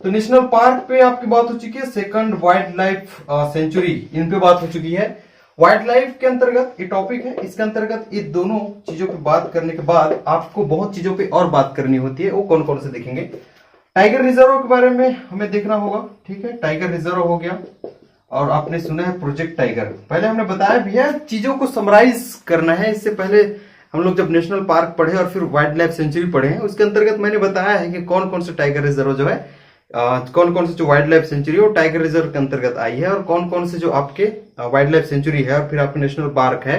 तो national park पे आपकी बात हो चुकी है, सेकंड वाइल्ड लाइफ सेंचुरी इन पे बात हो चुकी है। वाइल्ड लाइफ के अंतर्गत ये टॉपिक है, इसके अंतर्गत ये दोनों चीजों पे बात करने के बाद आपको बहुत चीजों पे और बात करनी होती है। वो कौन कौन से देखेंगे? टाइगर रिजर्व के बारे में हमें देखना होगा, ठीक है। टाइगर रिजर्व हो गया, और आपने सुना है प्रोजेक्ट टाइगर। पहले हमने बताया भैया चीजों को समराइज करना है। इससे पहले हम लोग जब नेशनल पार्क पढ़े और फिर वाइल्ड लाइफ सेंचुरी पढ़े हैं, उसके अंतर्गत मैंने बताया है कि कौन कौन से टाइगर रिजर्व जो है, कौन कौन से जो वाइल्ड लाइफ सेंचुरी और टाइगर रिजर्व के अंतर्गत आई है, और कौन कौन से जो आपके वाइल्ड लाइफ सेंचुरी है और फिर आपके नेशनल पार्क है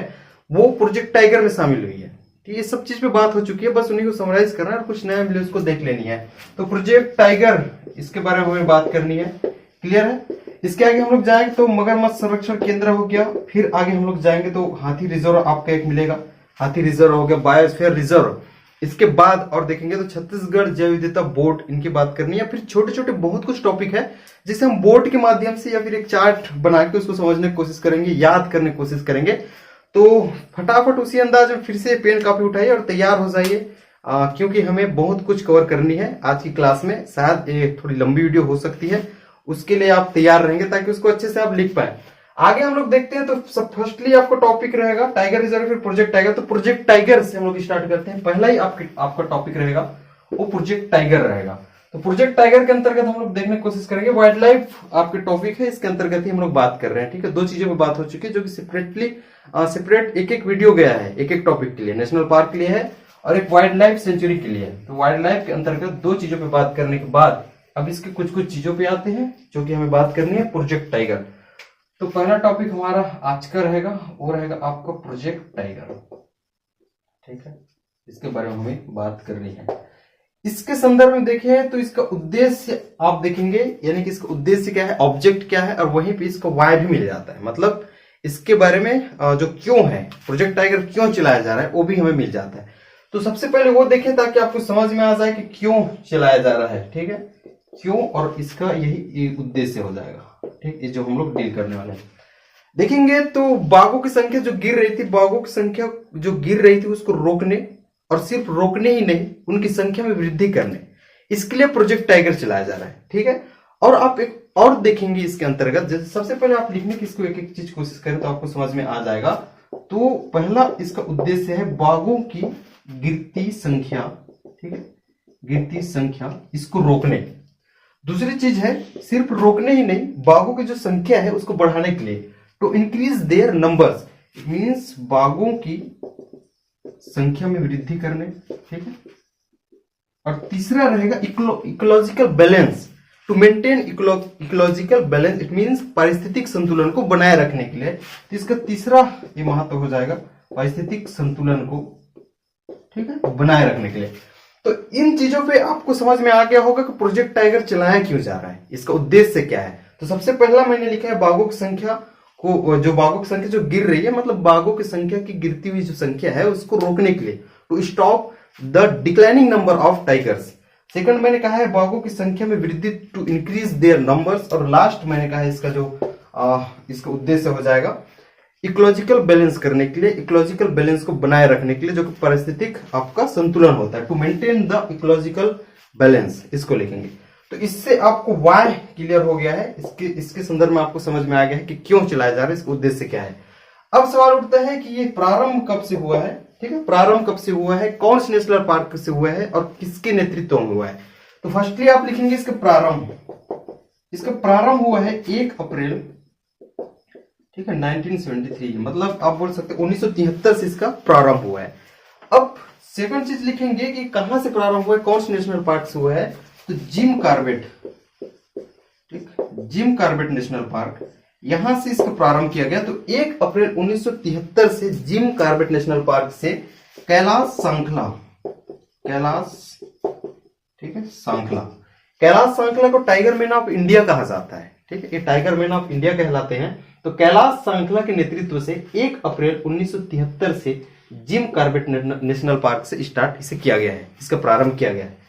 वो प्रोजेक्ट टाइगर में शामिल हुई है। तो ये सब चीज पे बात हो चुकी है, बस उन्हीं को समराइज करना है और कुछ नया मिले उसको देख लेनी है। तो प्रोजेक्ट टाइगर, इसके बारे में हमें बात करनी है, क्लियर है। इसके आगे हम लोग जाएंगे तो मगरमच्छ संरक्षण केंद्र हो गया, फिर आगे हम लोग जाएंगे तो हाथी रिजर्व आपका एक मिलेगा, हाथी रिजर्व हो गया, बायोस्फीयर रिजर्व। इसके बाद और देखेंगे तो छत्तीसगढ़ जैव विविधता बोर्ड, इनकी बात करनी है। फिर छोटे छोटे बहुत कुछ टॉपिक है जिसे हम बोर्ड के माध्यम से या फिर एक चार्ट बना के उसको समझने की कोशिश करेंगे, याद करने की कोशिश करेंगे। तो फटाफट उसी अंदाज में फिर से पेन कापी उठाइए और तैयार हो जाइए, क्योंकि हमें बहुत कुछ कवर करनी है आज की क्लास में। शायद ये थोड़ी लंबी वीडियो हो सकती है, उसके लिए आप तैयार रहेंगे ताकि उसको अच्छे से आप लिख पाए। आगे हम लोग देखते हैं तो सब फर्स्टली आपको टॉपिक रहेगा टाइगर रिजर्व, फिर प्रोजेक्ट टाइगर। तो प्रोजेक्ट टाइगर से हम लोग स्टार्ट करते हैं। पहला ही आपका टॉपिक रहेगा वो प्रोजेक्ट टाइगर रहेगा। तो प्रोजेक्ट टाइगर के अंतर्गत हम लोग देखने की कोशिश करेंगे, वाइल्ड लाइफ आपके टॉपिक है, इसके अंतर्गत ही हम लोग बात कर रहे हैं, ठीक है। दो चीजों पे बात हो चुकी है जो कि सेपरेट एक एक वीडियो गया है, एक एक टॉपिक के लिए, नेशनल पार्क के लिए है और एक वाइल्ड लाइफ सेंचुरी के लिए है। तो वाइल्ड लाइफ के अंतर्गत दो चीजों पे बात करने के बाद अब इसके कुछ कुछ चीजों पे आते हैं जो कि हमें बात करनी है, प्रोजेक्ट टाइगर। तो पहला टॉपिक हमारा आज का रहेगा वो रहेगा आपका प्रोजेक्ट टाइगर, ठीक है। इसके बारे में हमें बात करनी है। इसके संदर्भ में देखें तो इसका उद्देश्य आप देखेंगे, यानी कि इसका उद्देश्य क्या है, ऑब्जेक्ट क्या है, और वहीं पे इसका वाई भी मिल जाता है। मतलब इसके बारे में जो क्यों है, प्रोजेक्ट टाइगर क्यों चलाया जा रहा है वो भी हमें मिल जाता है। तो सबसे पहले वो देखें ताकि आपको समझ में आ जाए कि क्यों चलाया जा रहा है, ठीक है, क्यों, और इसका यही उद्देश्य हो जाएगा, ठीक। ये जो हम लोग डील करने वाले हैं देखेंगे तो बाघों की संख्या जो गिर रही थी, बाघों की संख्या जो गिर रही थी उसको रोकने, और सिर्फ रोकने ही नहीं उनकी संख्या में वृद्धि करने, इसके लिए प्रोजेक्ट टाइगर चलाया जा रहा है, ठीक है। और आप एक और देखेंगे इसके अंतर्गत, जैसे सबसे पहले आप लिखने की इसको एक एक चीज कोशिश करें तो आपको समझ में आ जाएगा। तो पहला इसका उद्देश्य है बाघों की गिरती संख्या, ठीक है, गिरती संख्या, इसको रोकने। दूसरी चीज है सिर्फ रोकने ही नहीं, बाघों की जो संख्या है उसको बढ़ाने के लिए, to increase their numbers, it means बाघों की संख्या में वृद्धि करने, ठीक है। और तीसरा रहेगा ecological balance, to maintain ecological balance, it means पारिस्थितिक संतुलन को बनाए रखने के लिए। तो इसका तीसरा ये महत्व हो जाएगा पारिस्थितिक संतुलन को, ठीक है, बनाए रखने के लिए। तो इन चीजों पे आपको समझ में आ गया होगा कि प्रोजेक्ट टाइगर चलाया क्यों जा रहा है, इसका उद्देश्य क्या है। तो सबसे पहला मैंने लिखा है बाघों की संख्या को, जो बाघों की संख्या जो गिर रही है, मतलब बाघों की संख्या की गिरती हुई जो संख्या है उसको रोकने के लिए, to stop the declining number of tigers. Second मैंने कहा है बाघों की संख्या में वृद्धि, टू इंक्रीज देयर नंबर्स। और लास्ट मैंने कहा है इसका जो इसका उद्देश्य हो जाएगा इकोलॉजिकल बैलेंस करने के लिए, इकोलॉजिकल बैलेंस को बनाए रखने के लिए, जो कि पारिस्थितिक आपका संतुलन होता है, to maintain the ecological balance, इसको लिखेंगे। तो इससे आपको वाई क्लियर हो गया है, इसके संदर्भ में आपको समझ में आ गया है कि क्यों चलाया जा रहा है, इसका उद्देश्य क्या है। अब सवाल उठता है कि ये प्रारंभ कब से हुआ है, ठीक है, प्रारंभ कब से हुआ है, कौन से नेशनल पार्क से हुआ है और किसके नेतृत्व में हुआ है। तो फर्स्टली आप लिखेंगे इसका प्रारंभ हुआ है 1 अप्रैल, ठीक है, 1973, मतलब आप बोल सकते हैं 1973 से इसका प्रारंभ हुआ है। अब सेकंड चीज लिखेंगे कि कहां से प्रारंभ हुआ है, कौन से नेशनल पार्क से हुआ है। तो जिम कॉर्बेट, ठीक, जिम कॉर्बेट नेशनल पार्क, यहां से इसका प्रारंभ किया गया। तो 1 अप्रैल 1973 से जिम कॉर्बेट नेशनल पार्क से कैलाश सांखला, ठीक है, कैलाश सांखला को टाइगर मैन ऑफ इंडिया कहा जाता है, ठीक है, ये टाइगर मैन ऑफ इंडिया कहलाते हैं। तो कैलाश सांखला के नेतृत्व से 1 अप्रैल 1973 से जिम कॉर्बेट नेशनल पार्क से स्टार्ट इसे किया गया है, इसका प्रारंभ किया गया है।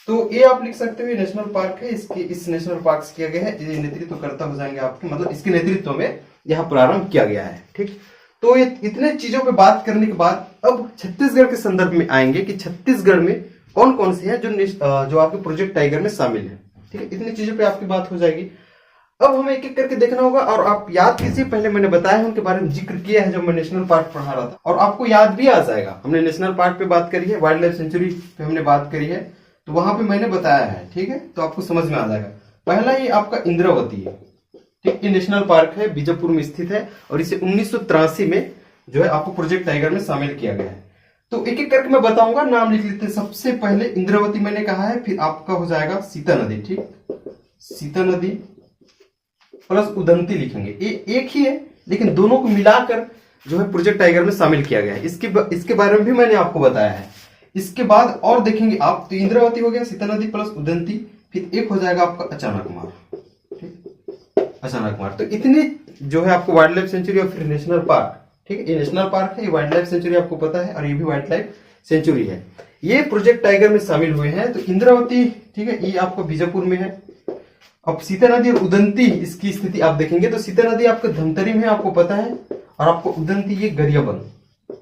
तो ये आप लिख सकते हो नेशनल पार्क है, इस नेशनल पार्क से किया गया है, ये नेतृत्व करता हो जाएंगे आपके, मतलब इसके नेतृत्व में यहाँ प्रारंभ किया गया है, ठीक। तो ये इतने चीजों पे बात करने के बाद अब छत्तीसगढ़ के संदर्भ में आएंगे कि छत्तीसगढ़ में कौन कौन से हैं जो आपके प्रोजेक्ट टाइगर में शामिल है। ठीक है, इतनी चीजों पे आपकी बात हो जाएगी। अब हमें एक एक करके देखना होगा, और आप याद कीजिए, पहले मैंने बताया है उनके बारे में जिक्र किया है जब मैं नेशनल पार्क पढ़ा रहा था, और आपको याद भी आ जाएगा। हमने नेशनल पार्क पे बात करी है, वाइल्ड लाइफ सेंचुरी पे हमने बात करी है, तो वहां पे मैंने बताया है, ठीक है, तो आपको समझ में आ जाएगा। पहला ये आपका इंद्रावती है, ठीक, ये नेशनल पार्क है, बीजापुर में स्थित है, और इसे 1983 में जो है आपको प्रोजेक्ट टाइगर में शामिल किया गया है। तो एक एक करके मैं बताऊंगा, नाम लिख लेते हैं। सबसे पहले इंद्रावती मैंने कहा है, फिर आपका हो जाएगा सीता नदी, ठीक, सीता नदी प्लस उदंती लिखेंगे, ये एक ही है लेकिन दोनों को मिलाकर जो है प्रोजेक्ट टाइगर में शामिल किया गया है। इसके बारे में भी मैंने आपको बताया है। इसके बाद और देखेंगे आप, तो इंद्रावती हो गया, सीता नदी प्लस उदंती, फिर एक हो जाएगा आपका अचानकमार, ठीक, अचानकमार। तो इतने जो है आपको वाइल्ड लाइफ सेंचुरी और फिर नेशनल पार्क, ठीक है, ये नेशनल पार्क है, ये वाइल्ड लाइफ सेंचुरी आपको पता है, और ये भी वाइल्ड लाइफ सेंचुरी है, ये प्रोजेक्ट टाइगर में शामिल हुए हैं। तो इंद्रावती, ठीक है, ये आपको बीजापुर में है। अब सीता नदी और उदंती, इसकी स्थिति आप देखेंगे तो सीता नदी आपका धमतरी में, आपको पता है, और आपको उदंती ये गरियाबंद,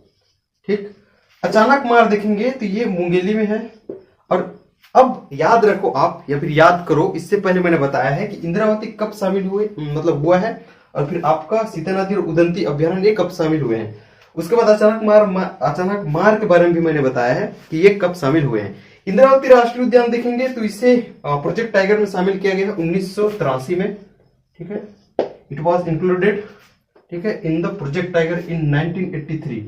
ठीक। अचानकमार देखेंगे तो ये मुंगेली में है। और अब याद रखो आप, या फिर याद करो, इससे पहले मैंने बताया है कि इंद्रावती कब शामिल हुए, मतलब हुआ है, और फिर आपका सीता नदी और उदंती अभ्यारण्य कब शामिल हुए हैं। उसके बाद अचानकमार के बारे में भी मैंने बताया है कि ये कब शामिल हुए हैं। इंद्रावती राष्ट्रीय उद्यान देखेंगे तो इसे प्रोजेक्ट टाइगर में शामिल किया गया है 1983 में, ठीक है, इट वाज इंक्लूडेड, ठीक है, in the project tiger in 1983।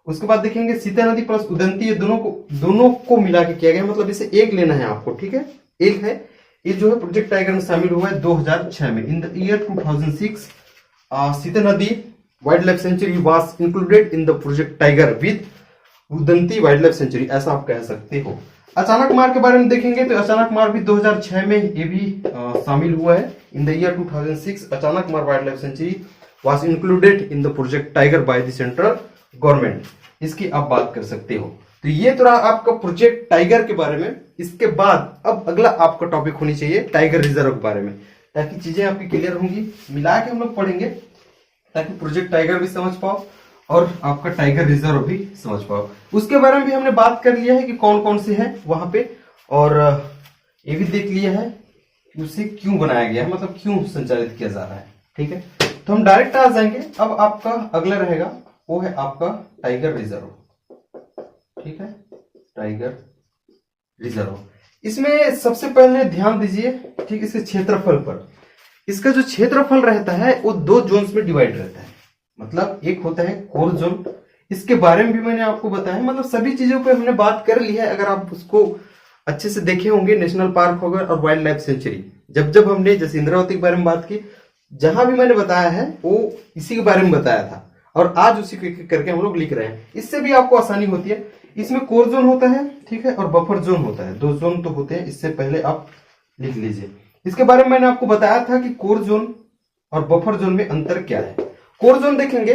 उसके बाद देखेंगे सीता नदी प्लस उदंती, ये दोनों को मिला के किया गया, मतलब इसे एक लेना है आपको, ठीक है, एक है, ये जो है प्रोजेक्ट टाइगर में शामिल हुआ है 2006 में। इन द ईयर 2006 सीता नदी wild life sanctuary was included in the project tiger with Udanti wild life sanctuary, ऐसा आप कह सकते हो। अचानकमार के बारे में देखेंगे तो अचानकमार भी 2006 में ये भी शामिल हुआ है। In the year 2006 Achanakmar wild life sanctuary was included in the project tiger bye the central government, इसकी आप बात कर सकते हो। तो ये तो रहा आपका प्रोजेक्ट टाइगर के बारे में। इसके बाद अब अगला आपका टॉपिक होनी चाहिए टाइगर रिजर्व के बारे में, ताकि चीजें आपकी क्लियर होंगी, मिला के हम लोग पढ़ेंगे, ताकि प्रोजेक्ट टाइगर भी समझ पाओ और आपका टाइगर रिजर्व भी समझ पाओ। उसके बारे में भी हमने बात कर लिया है कि कौन कौन से हैं वहां पे, और ये भी देख लिया है कि उसे क्यों बनाया गया है, मतलब क्यों संचालित किया जा रहा है, ठीक है। तो हम डायरेक्ट आ जाएंगे। अब आपका अगला रहेगा वो है आपका टाइगर रिजर्व, ठीक है, टाइगर रिजर्व। इसमें सबसे पहले ध्यान दीजिए, ठीक, इसके क्षेत्रफल पर। इसका जो क्षेत्रफल रहता है वो 2 जोन्स में डिवाइड रहता है, मतलब एक होता है कोर जोन, इसके बारे में भी मैंने आपको बताया, मतलब सभी चीजों पे हमने बात कर ली है। अगर आप उसको अच्छे से देखे होंगे, नेशनल पार्क होगा और वाइल्ड लाइफ सेंचुरी, जब हमने जैसे इंद्रावती के बारे में बात की, जहां भी मैंने बताया है वो इसी के बारे में बताया था, और आज उसी को करके हम लोग लिख रहे हैं। इससे भी आपको आसानी होती है। इसमें कोर जोन होता है, ठीक है, और बफर जोन होता है, 2 जोन तो होते हैं, इससे पहले आप लिख लीजिए। इसके बारे में मैंने आपको बताया था कि कोर जोन और बफर जोन में अंतर क्या है। कोर जोन देखेंगे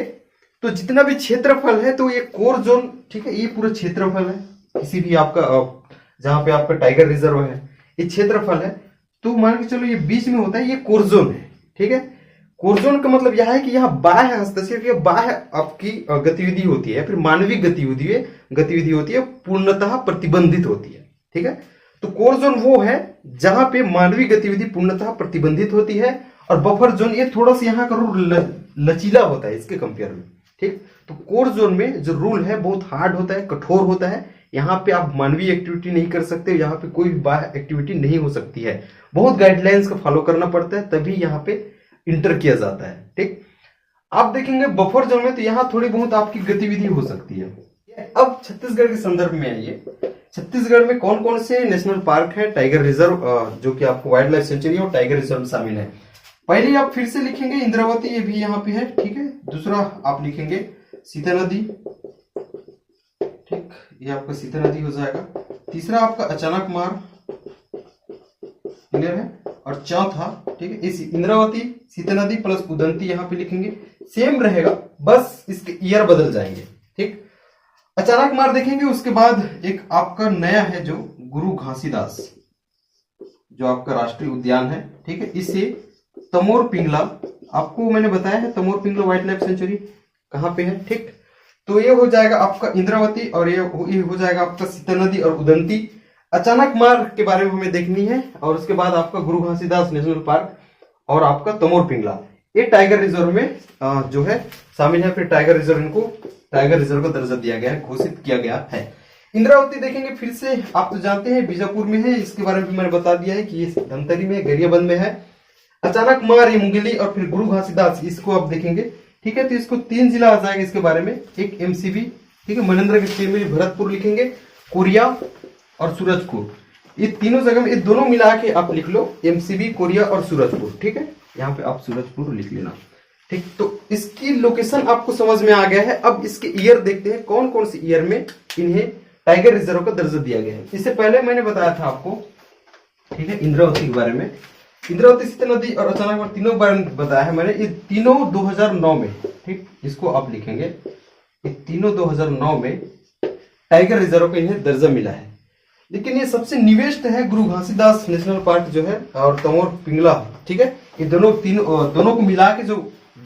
तो जितना भी क्षेत्रफल है, तो ये कोर जोन, ठीक है, ये पूरा क्षेत्रफल है, किसी भी आपका जहां पे आपका टाइगर रिजर्व है, ये क्षेत्रफल है। तो मान के चलो ये बीच में होता है, ये कोर जोन है, ठीक है। कोर जोन का मतलब यह है कि यहाँ बाह्य हस्तक्षेप या बाह्य आपकी गतिविधि होती है, फिर मानवीय गतिविधि होती है, पूर्णतः प्रतिबंधित होती है, ठीक है। तो कोर जोन वो है जहां पे मानवीय गतिविधि पूर्णतः प्रतिबंधित होती है, और बफर जोन ये थोड़ा सा यहाँ का रूल लचीला होता है इसके कंपेयर में, ठीक। तो कोर जोन में जो रूल है बहुत हार्ड होता है, कठोर होता है। यहाँ पे आप मानवीय एक्टिविटी नहीं कर सकते, यहाँ पे कोई भी बाह्य एक्टिविटी नहीं हो सकती है, बहुत गाइडलाइंस का फॉलो करना पड़ता है, तभी यहाँ पे इंटर किया जाता है, ठीक। आप देखेंगे बफर जोन में तो यहाँ थोड़ी बहुत आपकी गतिविधि हो सकती है। अब छत्तीसगढ़ के संदर्भ में आइए, छत्तीसगढ़ में कौन कौन से नेशनल पार्क है, टाइगर रिजर्व, जो कि आपको वाइल्ड लाइफ सेंचुरी और टाइगर रिजर्व शामिल है। पहले आप फिर से लिखेंगे इंद्रावती, ये भी यहाँ पे है, ठीक है। दूसरा आप लिखेंगे सीता नदी, ठीक, ये आपका सीता नदी हो जाएगा। तीसरा आपका अचानकमार, क्लियर है। और चौथा, ठीक है, इस इंद्रावती, सीता नदी प्लस उदंती यहाँ पे लिखेंगे, सेम रहेगा, बस इसके ईयर बदल जाएंगे, ठीक। अचानकमार देखेंगे, उसके बाद एक आपका नया है जो गुरु घासीदास, जो आपका राष्ट्रीय उद्यान है, ठीक है। इसे तमोर पिंगला, आपको मैंने बताया है Tamor Pingla wildlife century कहाँ पे है, ठीक। तो ये हो जाएगा आपका इंद्रावती, और ये हो जाएगा आपका सीता नदी और उदंती। अचानक मार के बारे में हमें देखनी है, और उसके बाद आपका गुरु घासीदास नेशनल पार्क और आपका तमोर पिंगला, ये टाइगर रिजर्व में जो है शामिल है। फिर टाइगर रिजर्व को दर्जा दिया गया है, घोषित किया गया है। इंद्रावती देखेंगे फिर से, आप तो जानते हैं बीजापुर में है, इसके बारे में मैंने बता दिया है कि ये धमतरी में, गरियाबंद में है। अचानक मार, ये मुंगेली, और फिर गुरु घासीदास, इसको आप देखेंगे, ठीक है। तो इसको 3 जिला आ जाएगा इसके बारे में, एक एमसीबी, ठीक है, मनेन्द्र के टीम में भरतपुर लिखेंगे, कोरिया और सूरजपुर, ये तीनों जगह में, ये दोनों मिला के आप लिख लो, एमसीबी, कोरिया और सूरजपुर, ठीक है। यहाँ पे आप सूरजपुर लिख लेना, ठीक। तो इसकी लोकेशन आपको समझ में आ गया है। अब इसके ईयर देखते हैं, कौन कौन से ईयर में इन्हें टाइगर रिजर्व का दर्जा दिया गया है। इससे पहले मैंने बताया था आपको, ठीक है, इंद्रावती के बारे में। इंद्रावती, सीता नदी और अचानक मार, तीनों बारे में बताया है मैंने। ये तीनों 2009 में, ठीक, इसको आप लिखेंगे, ये तीनों 2009 में टाइगर रिजर्व को इन्हें दर्जा मिला है। लेकिन ये सबसे निवेस्ट है गुरु घासीदास नेशनल पार्क जो है, और तमोर पिंगला, ठीक है, ये दोनों को मिला के जो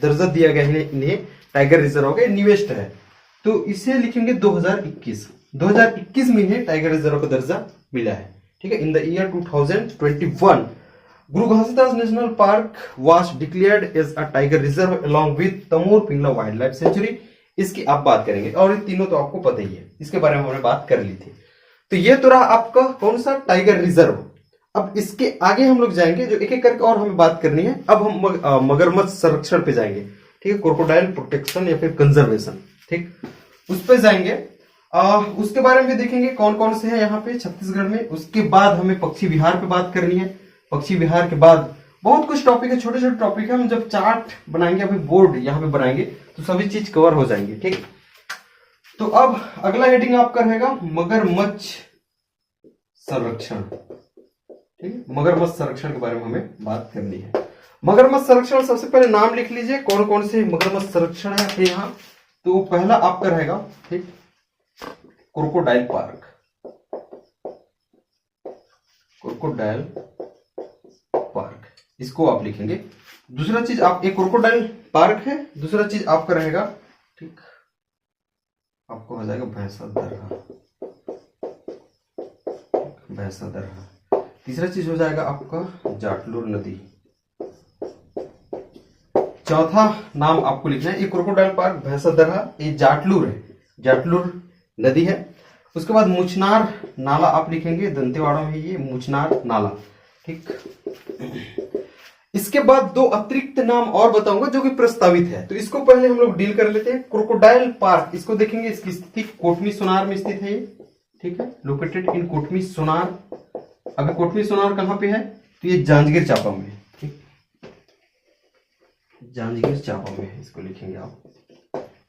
दर्जा दिया गया है इन्हें टाइगर रिजर्व का, निवेस्ट है। तो इसे लिखेंगे 2021 में इन्हें टाइगर रिजर्व का दर्जा मिला है, ठीक है। In the year 2021 Guru Ghasidas national park was declared as a tiger reserve along with Tamor Pingla wildlife sanctuary. इसकी आप बात करेंगे, और ये तीनों तो आपको पता ही है, इसके बारे में हमने बात कर ली थी। तो ये तो रहा आपका कौन सा टाइगर रिजर्व। अब इसके आगे हम लोग जाएंगे, जो एक एक करके और हमें बात करनी है। अब हम मगरमच्छ संरक्षण पे जाएंगे, ठीक है, क्रोकोडाइल प्रोटेक्शन या फिर कंजर्वेशन, ठीक, उस पे जाएंगे। उसके बारे में देखेंगे कौन कौन से हैं यहाँ पे छत्तीसगढ़ में। उसके बाद हमें पक्षी विहार पे बात करनी है। पक्षी विहार के बाद बहुत कुछ टॉपिक है, छोटे छोटे टॉपिक है। हम जब चार्ट बनाएंगे, अभी बोर्ड यहाँ पे बनाएंगे, तो सभी चीज कवर हो जाएंगे, ठीक। तो अब अगला हेडिंग आपका रहेगा मगरमच्छ संरक्षण, ठीक है। मगरमच्छ संरक्षण के बारे में हमें बात करनी है। मगरमच्छ संरक्षण, सबसे पहले नाम लिख लीजिए कौन कौन से मगरमच्छ संरक्षण है यहाँ। तो पहला आपका रहेगा, ठीक, क्रोकोडाइल पार्क, क्रोकोडाइल पार्क, इसको आप लिखेंगे। दूसरा चीज, आप एक क्रोकोडाइल पार्क है, दूसरा चीज आपका रहेगा, ठीक, आपको हो जाएगा भैंसा दरहा। तीसरा चीज हो जाएगा आपका जाटलूर नदी। चौथा नाम आपको लिखना है, ये क्रोकोडाइल पार्क, भैंसा दरहा, ये जाटलूर है, जाटलूर नदी है। उसके बाद मुचनार नाला आप लिखेंगे, दंतेवाड़ा में ये मुचनार नाला, ठीक। इसके बाद 2 अतिरिक्त नाम और बताऊंगा जो कि प्रस्तावित है, तो इसको पहले हम लोग डील कर लेते हैं। क्रोकोडाइल पार्क, इसको देखेंगे, इसकी स्थिति कोटमी सोनार में स्थित है, ठीक है, लोकेटेड इन कोटमी सोनार। अभी कोटमी सोनार कहां पे है, तो ये जांजगीर चांपा में, ठीक, जांजगीर चांपा में है, इसको लिखेंगे आप,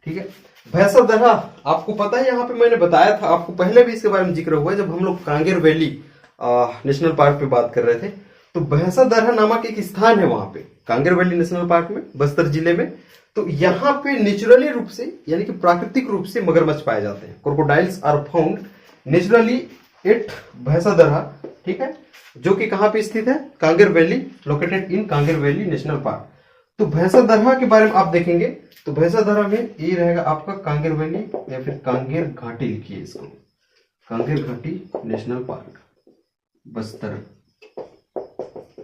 ठीक है। भैंसा दरहा आपको पता है, यहाँ पे मैंने बताया था आपको, पहले भी इसके बारे में जिक्र हुआ है जब हम लोग कांगेर वैली नेशनल पार्क पे बात कर रहे थे। तो भैंसा दरहा नामक एक स्थान है वहां पे, कांगेर वैली नेशनल पार्क में, बस्तर जिले में। तो यहाँ पे नेचुरली रूप से, यानी कि प्राकृतिक रूप से मगरमच्छ पाए जाते हैं। Crocodiles are found naturally at Bhainsa Darha, ठीक है, जो कि कहां पे स्थित है, Kanger valley, located in Kanger valley national park. तो भैंसा दरहा के बारे में आप देखेंगे, तो भैंसा दरहा में ये रहेगा आपका कांगेर वैली या फिर कांगेर घाटी, लिखिए इसको, कांगेर घाटी नेशनल पार्क, बस्तर,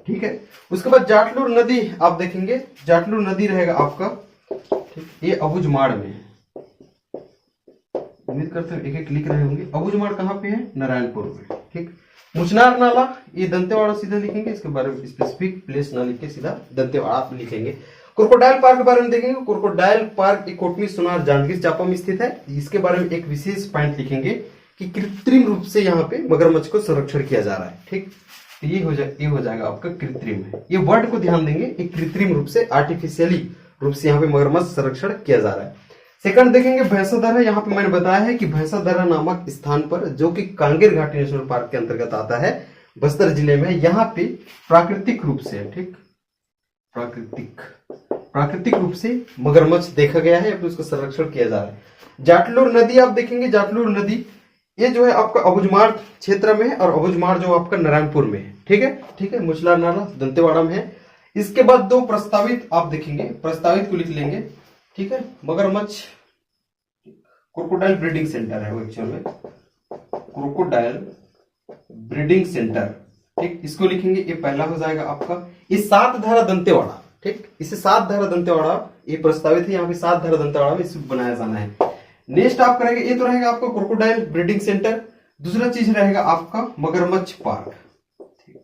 ठीक है। उसके बाद जाटलूर नदी आप देखेंगे, जाटलूर नदी रहेगा आपका, ठीक, ये अबुझमाड़ में है। उम्मीद करते हैं एक एक लिख रहे होंगे। अबुझमाड़ कहाँ पे है, नारायणपुर में, ठीक। मुचनार नाला, ये दंतेवाड़ा सीधा लिखेंगे, इसके बारे में स्पेसिफिक प्लेस ना लिख के सीधा दंतेवाड़ा लिखेंगे। क्रोकोडाइल पार्क के बारे में देखेंगे, क्रोकोडाइल पार्क कोटमी सोनार जांजगीर चांपा में स्थित है। इसके बारे में एक विशेष पॉइंट लिखेंगे कि कृत्रिम रूप से यहाँ पे मगरमच्छ को संरक्षण किया जा रहा है, ठीक। तो ये हो जाएगा आपका कृत्रिम है, ये वर्ड को ध्यान देंगे, एक कृत्रिम रूप से, आर्टिफिशियली रूप से यहाँ पे मगरमच्छ संरक्षण किया जा रहा है। सेकंड देखेंगे भैंसा दरहा, यहाँ पे मैंने बताया है कि भैंसा दरहा नामक स्थान पर, जो कि कांगेर घाटी नेशनल पार्क के अंतर्गत आता है, बस्तर जिले में, यहाँ पे प्राकृतिक रूप से, ठीक, प्राकृतिक रूप से मगरमच्छ देखा गया है, उसका संरक्षण किया जा रहा है। जाटलूर नदी आप देखेंगे, जाटलूर नदी ये जो है आपका अबुझमाड़ क्षेत्र में है, और अबुझमाड़ जो आपका नारायणपुर में है, ठीक है, ठीक है। मुचनार नाला दंतेवाड़ा में है। इसके बाद 2 प्रस्तावित आप देखेंगे, प्रस्तावित को लिख लेंगे, ठीक है। मगरमच्छ क्रोकोडाइल ब्रीडिंग सेंटर है वो एक्चुअल में, क्रोकोडाइल ब्रीडिंग सेंटर, ठीक, इसको लिखेंगे, ये पहला हो जाएगा आपका। ये 7 धारा दंतेवाड़ा, ठीक, इसे 7 धारा दंतेवाड़ा ये प्रस्तावित है, यहाँ पे 7 धारा दंतेवाड़ा में इसे बनाया जाना है। नेक्स्ट आप करेंगे, ये तो रहेगा आपका क्रोकोडाइल ब्रीडिंग सेंटर। दूसरा चीज रहेगा आपका मगरमच्छ पार्क, ठीक,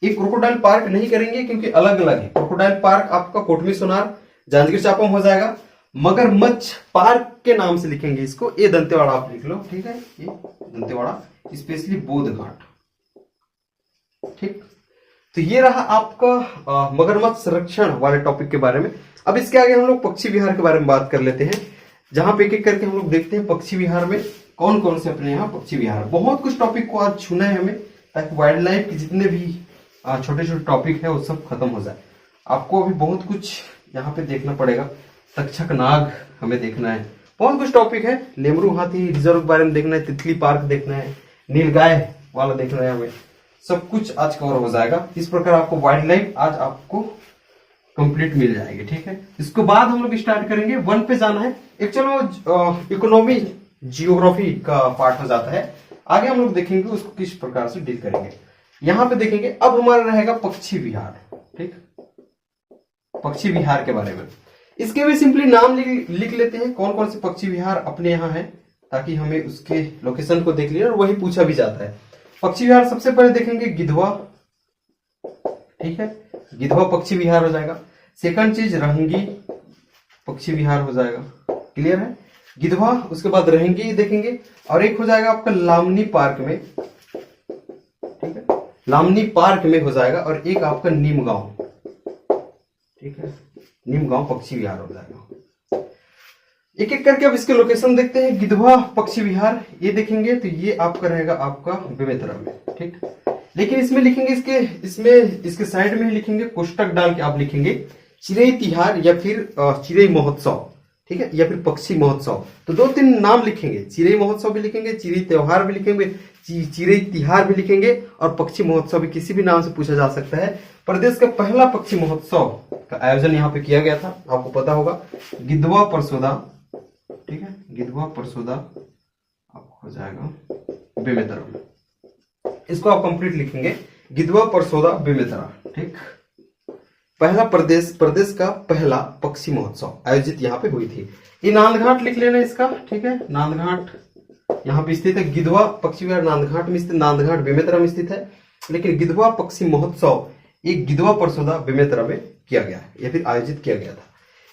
ये क्रोकोडाइल पार्क नहीं करेंगे क्योंकि अलग अलग है। क्रोकोडाइल पार्क आपका कोटमी सोनार जांजगीर चांपा में हो जाएगा। मगरमच्छ पार्क के नाम से लिखेंगे इसको, ये दंतेवाड़ा आप लिख लो, ठीक है, ये दंतेवाड़ा स्पेशली बोध घाट, ठीक। तो ये रहा आपका मगरमच्छ संरक्षण वाले टॉपिक के बारे में। अब इसके आगे हम लोग पक्षी विहार के बारे में बात कर लेते हैं, जहां पे एक एक करके हम लोग देखते हैं पक्षी विहार में कौन कौन से अपने यहाँ पक्षी विहार। बहुत कुछ टॉपिक को आज छूना है हमें, ताकि वाइल्ड लाइफ के जितने भी छोटे छोटे टॉपिक है वो सब खत्म हो जाए। आपको अभी बहुत कुछ यहाँ पे देखना पड़ेगा, तक्षक नाग हमें देखना है, बहुत कुछ टॉपिक है। लेमरू हाथी रिजर्व के बारे में देखना है, तितली पार्क देखना है, नीलगाय वाला देखना है, हमें सब कुछ आज कवर हो जाएगा। इस प्रकार आपको वाइल्ड लाइफ आज आपको कंप्लीट मिल जाएगी, ठीक है। इसके बाद हम लोग स्टार्ट करेंगे 1 पे जाना है। एक्चुअली वो इकोनॉमी जियोग्राफी का पार्ट हो जाता है, आगे हम लोग देखेंगे उसको किस प्रकार से डील करेंगे। यहाँ पे देखेंगे अब हमारा रहेगा पक्षी विहार, ठीक, पक्षी विहार के बारे में। इसके भी सिंपली नाम लिख लेते हैं कौन कौन से पक्षी विहार अपने यहाँ है, ताकि हमें उसके लोकेशन को देख लिया और वही पूछा भी जाता है। पक्षी विहार सबसे पहले देखेंगे गिधवा, ठीक है, गिधवा पक्षी विहार हो जाएगा। सेकंड चीज रहंगी पक्षी विहार हो जाएगा, क्लियर है, गिधवा। उसके बाद रहंगी देखेंगे, और एक हो जाएगा आपका लामनी पार्क में, ठीक है, लामनी पार्क में हो जाएगा। और एक आपका नीमगांव, ठीक है, नीमगांव पक्षी विहार हो जाएगा। एक एक करके अब इसके लोकेशन देखते हैं। गिधवा पक्षी विहार ये देखेंगे तो ये आपका रहेगा आपका बेमेतरा में, ठीक, लेकिन इसमें लिखेंगे इसके साइड में ही लिखेंगे, कोष्टक डाल के आप लिखेंगे चिरई तिहार या फिर चिरई महोत्सव, ठीक है, या फिर पक्षी महोत्सव। तो 2-3 नाम लिखेंगे, चिरई महोत्सव भी लिखेंगे, चिरई त्योहार भी लिखेंगे, चिरई तिहार भी लिखेंगे, और पक्षी महोत्सव भी किसी भी नाम से पूछा जा सकता है। प्रदेश का पहला पक्षी महोत्सव का आयोजन यहाँ पे किया गया था, आपको पता होगा, गिधवा परसोदा, ठीक है, गिधवा परसोदा आपको हो जाएगा बेमेतरा में। इसको आप कंप्लीट लिखेंगे, गिधवा परसोदा बेमेतरा, ठीक। पहला प्रदेश का पहला पक्षी महोत्सव आयोजित यहाँ पे हुई थी। ये नांदघाट लिख लेना इसका, ठीक है, नांदघाट यहाँ पे स्थित है। गिधवा पक्षी विहार नांदघाट में स्थित, नांदघाट बेमेतरा में स्थित है, लेकिन गिधवा पक्षी महोत्सव एक गिधवा परसोदा बेमेतरा में किया गया है या फिर आयोजित किया गया था।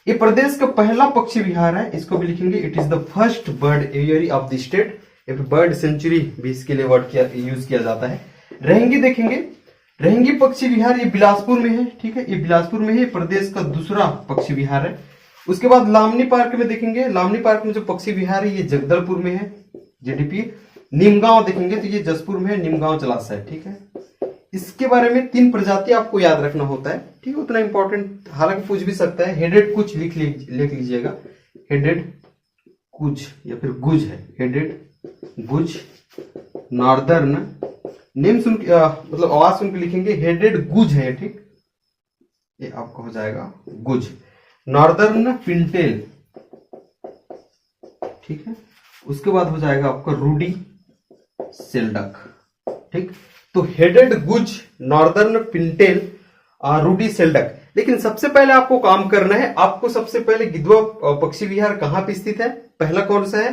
ये प्रदेश का पहला पक्षी विहार है, इसको भी लिखेंगे, it is the first bird aviary of the state, या फिर बर्ड सेंचुरी भी इसके लिए वर्ड यूज किया जाता है। रहेंगी देखेंगे, रहेंगी पक्षी विहार ये बिलासपुर में है, ठीक है, ये बिलासपुर में है, प्रदेश का दूसरा पक्षी विहार है। उसके बाद लामनी पार्क में देखेंगे, लामनी पार्क में जो पक्षी विहार है ये जगदलपुर में है, जेडीपी। नीमगांव देखेंगे तो ये जसपुर में है, नीमगांव जलाशय, ठीक है। इसके बारे में 3 प्रजाति आपको याद रखना होता है, ठीक है, उतना इंपॉर्टेंट हालांकि पूछ भी सकता है। हेडेड कुछ लिख लीजिएगा, हेडेड कुछ या फिर गुज है, हेडेड गुज। नॉर्दर्न नेम सुन मतलब आवाज सुन के लिखेंगे, हेडेड गुज है, ठीक, ये आपका हो जाएगा गुज। नॉर्दर्न पिंटेल, ठीक है। उसके बाद हो जाएगा आपका रूडी सेल्डक, ठीक। तो हेडेड गुज, नॉर्दर्न पिंटेल, रूडी सेल्डक। लेकिन सबसे पहले आपको काम करना है, आपको सबसे पहले गिधवा पक्षी विहार कहां पे स्थित है, पहला कौन सा है,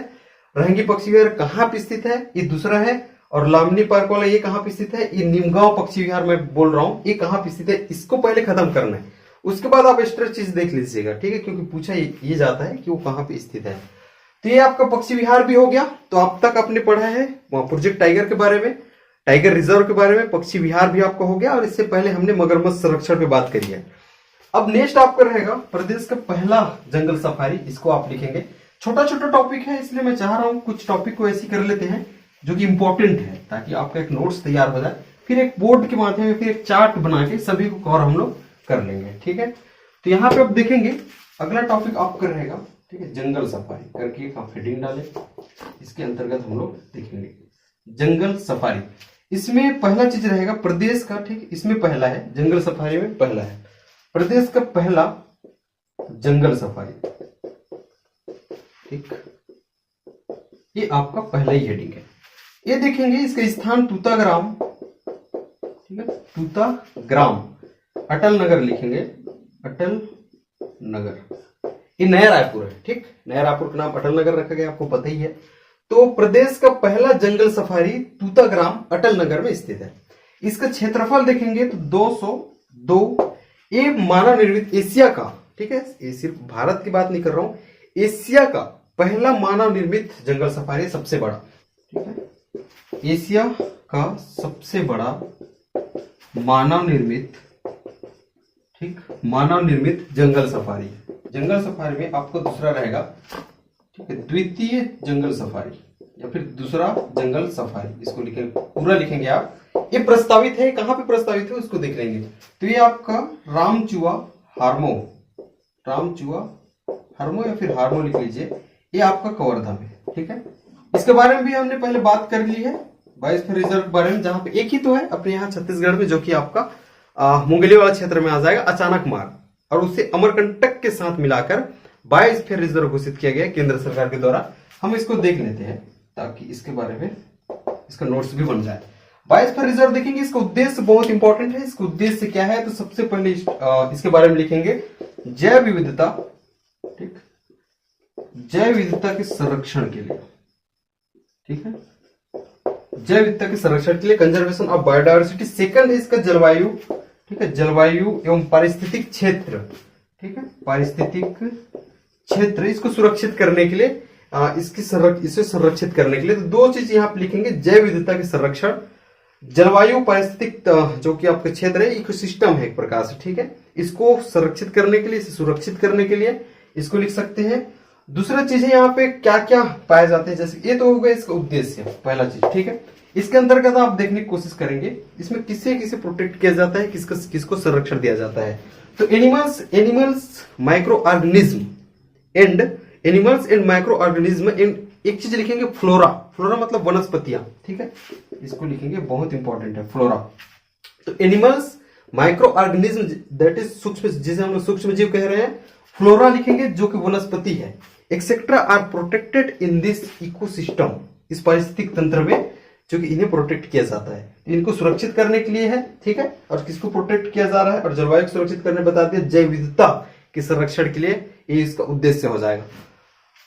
रहंगी पक्षी विहार कहां पे स्थित है, ये दूसरा है, और लामनी पार्क वाला ये कहां पे स्थित है, ये नीमगांव पक्षी विहार मैं बोल रहा हूं, ये कहां पे स्थित है, इसको पहले खत्म करना है। उसके बाद आप एक्स्ट्रा चीज देख लीजिएगा, ठीक है, क्योंकि पूछा ये जाता है कि वो कहां पे स्थित है। तो ये आपका पक्षी विहार भी हो गया। तो अब तक आपने पढ़ा है प्रोजेक्ट टाइगर के बारे में, टाइगर रिजर्व के बारे में, पक्षी विहार भी आपका हो गया, और इससे पहले हमने मगरमच्छ संरक्षण पे बात करी है। अब नेक्स्ट आपका रहेगा प्रदेश का पहला जंगल सफारी, इसको आप लिखेंगे। छोटा छोटा टॉपिक है, इसलिए मैं चाह रहा हूं कुछ टॉपिक को ऐसे कर लेते हैं जो कि इंपॉर्टेंट है, ताकि आपका एक नोट्स तैयार हो जाए, फिर एक बोर्ड के माध्यम से फिर एक चार्ट बना के सभी को कवर हम लोग कर लेंगे, ठीक है। तो यहाँ पे आप देखेंगे अगला टॉपिक आपका रहेगा, ठीक है, जंगल सफारी करके एक आप हेडिंग डालें, इसके अंतर्गत हम लोग देखेंगे जंगल सफारी। इसमें पहला चीज रहेगा प्रदेश का, ठीक, इसमें पहला है जंगल सफारी में, पहला है प्रदेश का पहला जंगल सफारी, ठीक, ये आपका पहला ही हेडिंग है। ये देखेंगे इसका स्थान तूताग्राम, ठीक है, तूताग्राम, अटल नगर लिखेंगे, अटल नगर, ये नया रायपुर है, ठीक, नया रायपुर का नाम अटल नगर रखा गया, आपको पता ही है। तो प्रदेश का पहला जंगल सफारी तूताग्राम अटल नगर में स्थित है। इसका क्षेत्रफल देखेंगे तो 202, ये मानव निर्मित एशिया का, ठीक है, ये सिर्फ भारत की बात नहीं कर रहा हूं, एशिया का पहला मानव निर्मित जंगल सफारी, सबसे बड़ा, ठीक है, एशिया का सबसे बड़ा मानव निर्मित, ठीक, मानव निर्मित जंगल सफारी। जंगल सफारी में आपको दूसरा रहेगा, ठीक है, द्वितीय जंगल सफारी या फिर दूसरा जंगल सफारी, इसको लिखेंगे, पूरा लिखेंगे आप। ये प्रस्तावित है, कहां पे प्रस्तावित है उसको देख लेंगे। तो ये आपका रामचुआ हार्मो, रामचुआ हार्मो या फिर हार्मो लिख लीजिए, ये आपका कवर्धा में, ठीक है। इसके बारे में भी हमने पहले बात कर ली है, बायोस्फीयर रिजर्व के बारे में, जहां पे एक ही तो है अपने यहाँ छत्तीसगढ़ में, जो कि आपका मुंगेली वाला क्षेत्र में आ जाएगा, अचानक मार्ग, और उसे अमरकंटक के साथ मिलाकर बायोस्फीयर रिजर्व घोषित किया गया केंद्र सरकार के द्वारा। हम इसको देख लेते हैं ताकि इसके बारे में इसका नोट्स भी बन जाए। बायोस्फीयर रिजर्व देखेंगे, इसका उद्देश्य बहुत इंपॉर्टेंट है। इसका उद्देश्य क्या है, तो सबसे पहले इसके बारे में लिखेंगे जैव विविधता, ठीक, जैव विविधता के संरक्षण के लिए, ठीक है, जैव विविधता के संरक्षण के लिए, कंजर्वेशन ऑफ बायोडायवर्सिटी। सेकंड है इसका जलवायु, ठीक है, जलवायु एवं पारिस्थितिक क्षेत्र, ठीक है, पारिस्थितिक क्षेत्र, इसको सुरक्षित करने के लिए, इसे संरक्षित करने के लिए। तो दो चीज यहाँ पे लिखेंगे, जैव विविधता के संरक्षण, जलवायु पारिस्थितिक, जो कि आपका क्षेत्र है, इकोसिस्टम है एक प्रकार से, ठीक है, इसको संरक्षित करने के लिए, इसे सुरक्षित करने के लिए इसको लिख सकते हैं। दूसरा चीज है यहाँ पे क्या क्या पाए जाते हैं, जैसे ये तो हो गया इसका उद्देश्य, पहला चीज, ठीक है। इसके अंतर्गत आप देखने की कोशिश करेंगे इसमें किसे किसे प्रोटेक्ट किया जाता है, किसको संरक्षण दिया जाता है। तो animals micro organism and micro organism, एक चीज लिखेंगे फ्लोरा, फ्लोरा मतलब वनस्पतियां, ठीक है, इसको लिखेंगे, बहुत इंपॉर्टेंट है फ्लोरा। तो animals micro organism, that is सूक्ष्म, जिसे हम लोग सूक्ष्म जीव कह रहे हैं, फ्लोरा लिखेंगे जो कि वनस्पति है, etcetera are protected in this ecosystem, इस पारिस्थितिक तंत्र में, जो कि इन्हें प्रोटेक्ट किया जाता है, इनको सुरक्षित करने के लिए है, ठीक है। और किसको प्रोटेक्ट किया जा रहा है, और जलवायु को सुरक्षित करने बता दिया, जैव विविधता के संरक्षण के लिए, ये इसका उद्देश्य हो जाएगा।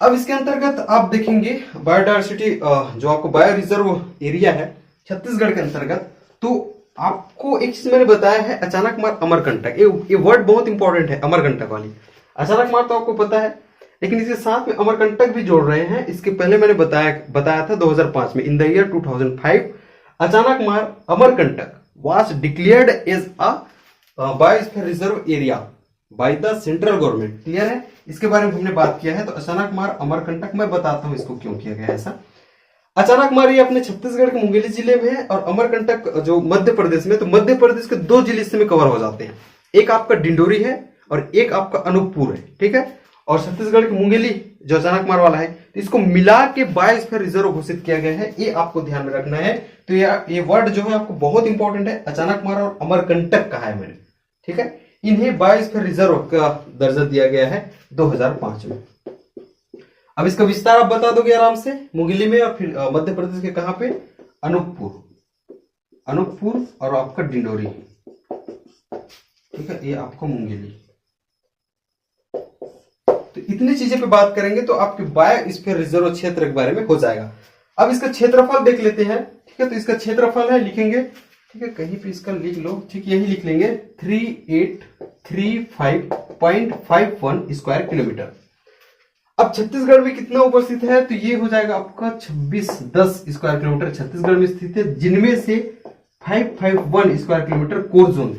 अब इसके अंतर्गत आप देखेंगे बायोडायवर्सिटी, जो आपको बायो रिजर्व एरिया है छत्तीसगढ़ के अंतर्गत, तो आपको एक चीज मैंने बताया है, अचानक मार अमरकंटक, ये वर्ड बहुत इंपॉर्टेंट है, अमरकंटक वाली। अचानक मार तो आपको पता है, लेकिन इसके साथ में अमरकंटक भी जोड़ रहे हैं। इसके पहले मैंने बताया था 2005 में, इन द ईयर 2005 अचानक मार Amarkantak was declared as a biosphere reserve area by the central government. Clear है, इसके बारे में हमने बात किया है। तो अचानक मार अमरकंटक, मैं बताता हूं इसको क्यों किया गया ऐसा। अचानक मार ये अपने छत्तीसगढ़ के मुंगेली जिले में है, और अमरकंटक जो मध्य प्रदेश में, तो मध्य प्रदेश के दो जिले इसमें कवर हो जाते हैं, एक आपका डिंडोरी है और एक आपका अनूपपुर है, ठीक है। और छत्तीसगढ़ की मुंगेली जो अचानक मार वाला है, तो इसको मिला के बायोस्फीयर रिजर्व घोषित किया गया है, ये आपको ध्यान में रखना है। तो ये वर्ड जो है आपको बहुत इंपॉर्टेंट है, अचानक मार और अमरकंटक कहा है मैंने, ठीक है। इन्हें बायोस्फीयर रिजर्व का दर्जा दिया गया है 2005 में। अब इसका विस्तार आप बता दोगे आराम से, मुंगेली में, और फिर मध्य प्रदेश के कहां पे, अनूपपुर और आपका डिंडोरी, ठीक है, ये आपका मुंगेली। तो इतनी चीजें पे बात करेंगे तो आपके बायोस्फीयर रिजर्व क्षेत्र के बारे में हो जाएगा। अब इसका क्षेत्रफल देख लेते हैं, ठीक है। तो इसका क्षेत्रफल है, लिखेंगे, ठीक है, कहीं पे इसका लिख लो, ठीक, यही लिख लेंगे, 3835.51 स्क्वायर किलोमीटर। अब छत्तीसगढ़ में कितना उपस्थित है, तो ये हो जाएगा आपका 2610 स्क्वायर किलोमीटर छत्तीसगढ़ में स्थित है, जिनमें से 551 स्क्वायर किलोमीटर कोर जोन,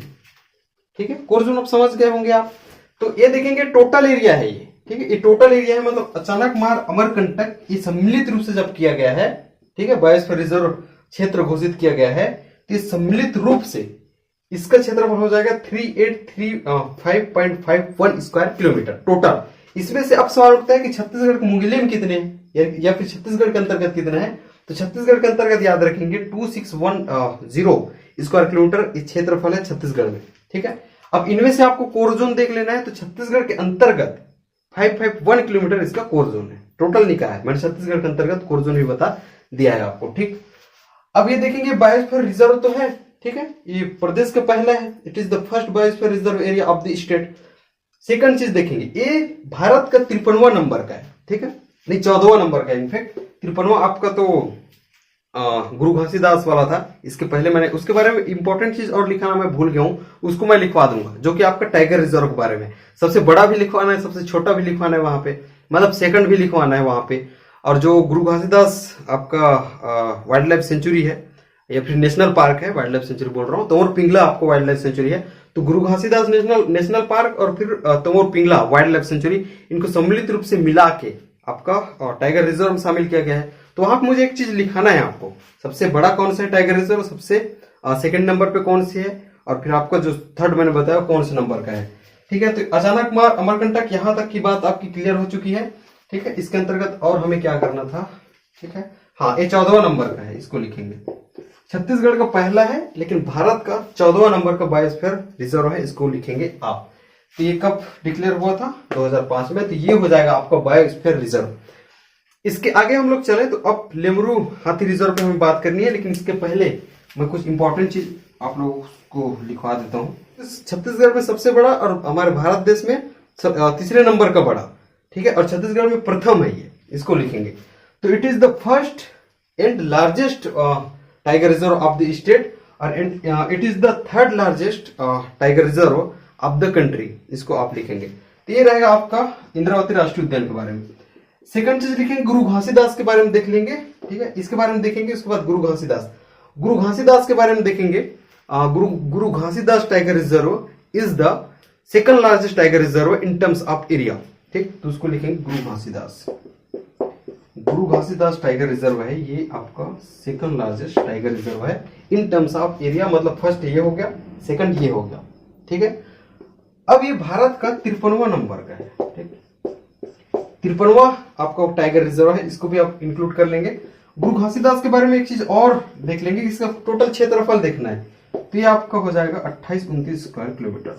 ठीक है। कोर जोन आप समझ गए होंगे आप। तो ये देखेंगे टोटल एरिया है ये, ठीक है, ये टोटल एरिया है, मतलब अचानक मार अमरकंटक ये सम्मिलित रूप से जब किया गया है, ठीक है, बायोस्फीयर रिजर्व क्षेत्र घोषित किया गया है, तो सम्मिलित रूप से इसका क्षेत्रफल हो जाएगा 3835.51 स्क्वायर किलोमीटर टोटल। इसमें से अब सवाल उठता है कि छत्तीसगढ़ के मुंगेली में कितने हैं, या फिर छत्तीसगढ़ के अंतर्गत कितने हैं। तो छत्तीसगढ़ के अंतर्गत याद रखेंगे 2610 स्क्वायर किलोमीटर क्षेत्रफल है छत्तीसगढ़ में, ठीक है। अब इनमें से आपको कोर जोन देख लेना है, तो छत्तीसगढ़ के अंतर्गत 551 किलोमीटर इसका कोर जोन है, टोटल नहीं कहा है मैंने, छत्तीसगढ़ के अंतर्गत कोर जोन भी बता दिया है आपको, ठीक। अब ये देखेंगे बायोस्फीयर रिजर्व तो है, ठीक है, ये प्रदेश का पहला है, it is the first biosphere reserve area of the state. Second चीज देखेंगे, ये भारत का 53वां नंबर का है, ठीक है, नहीं 14वां नंबर का है, इनफैक्ट 53वां आपका तो गुरु घासीदास वाला था, इसके पहले मैंने उसके बारे में इंपॉर्टेंट चीज और लिखाना मैं भूल गया हूं, उसको मैं लिखवा दूंगा, जो कि आपका टाइगर रिजर्व के बारे में सबसे बड़ा भी लिखवाना है, सबसे छोटा भी लिखवाना है वहां पे, मतलब सेकंड भी लिखवाना है वहां पे। और जो गुरु घासीदास आपका वाइल्ड लाइफ सेंचुरी है या फिर नेशनल पार्क है, वाइल्ड लाइफ सेंचुरी बोल रहा हूँ, तोमर पिंगला आपको वाइल्ड लाइफ सेंचुरी है, तो गुरु घासीदास नेशनल पार्क और फिर Tamor Pingla wildlife sanctuary, इनको सम्मिलित रूप से मिला के आपका टाइगर रिजर्व में शामिल किया गया है। तो वहां पर मुझे एक चीज लिखाना है आपको, सबसे बड़ा कौन सा है टाइगर रिजर्व, सबसे सेकंड नंबर पे कौन सी है, और फिर आपका जो थर्ड मैंने बताया कौन से नंबर का है, ठीक है। तो अचानक मार अमरकंटक यहां तक की बात आपकी क्लियर हो चुकी है, ठीक है। इसके अंतर्गत और हमें क्या करना था, ठीक है, हाँ ये 14वां नंबर का है, इसको लिखेंगे। छत्तीसगढ़ का पहला है लेकिन भारत का 14वां नंबर का बायोस्फीयर रिजर्व है, इसको लिखेंगे आप। तो ये कब डिक्लेयर हुआ था, 2005 में, तो ये हो जाएगा आपका बायोस्फीयर रिजर्व। इसके आगे हम लोग चले तो अब लेमरू हाथी रिजर्व पे हमें बात करनी है, लेकिन इसके पहले मैं कुछ इंपॉर्टेंट चीज आप लोगों को लिखवा देता हूँ। छत्तीसगढ़ में सबसे बड़ा और हमारे भारत देश में तीसरे नंबर का बड़ा, ठीक है, और छत्तीसगढ़ में प्रथम है ये, इसको लिखेंगे। तो it is the first and largest tiger reserve of the state, और it is the third largest tiger reserve of the country, इसको आप लिखेंगे। तो ये रहेगा आपका इंद्रावती राष्ट्रीय उद्यान के बारे में। सेकंड चीज लिखेंगे गुरु घासीदास के बारे में देख लेंगे, ठीक है, इसके बारे में देखेंगे। उसके बाद गुरु घासीदास के बारे में देखेंगे। गुरु Ghasidas tiger reserve is the second largest tiger reserve in terms of area, ठीक, तो उसको लिखेंगे गुरु घासीदास टाइगर रिजर्व है, ये आपका सेकंड लार्जेस्ट टाइगर रिजर्व है इन टर्म्स ऑफ एरिया, मतलब फर्स्ट ये हो गया, सेकंड ये हो गया, ठीक है। अब ये भारत का 53वां नंबर का है, ठीक, 53वां आपका टाइगर रिजर्व है, इसको भी आप इंक्लूड कर लेंगे। गुरु घासीदास के बारे में एक चीज और देख लेंगे, इसका टोटल क्षेत्रफल देखना है, तो ये आपका हो जाएगा 2829 स्क्वायर किलोमीटर।